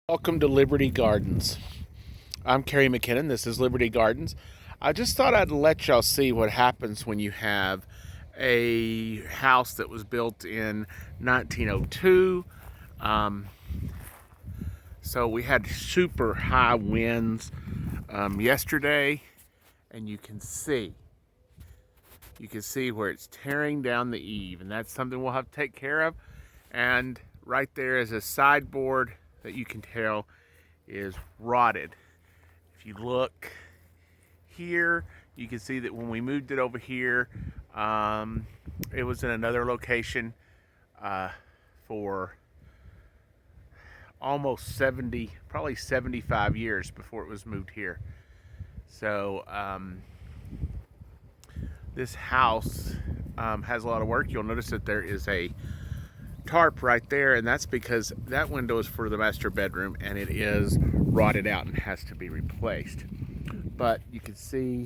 Welcome to Liberty Gardens. I'm Kerry McKinnon. This is Liberty Gardens. I just thought I'd let y'all see what happens when you have a house that was built in 1902. So we had super high winds yesterday, and you can see where it's tearing down the eave, and that's something we'll have to take care of. And right there is a sideboard that you can tell is rotted. If you look here, you can see that when we moved it over here, it was in another location for almost 70, probably 75 years before it was moved here. So this house has a lot of work. You'll notice that there is a tarp right there, and that's because that window is for the master bedroom and it is rotted out and has to be replaced. But you can see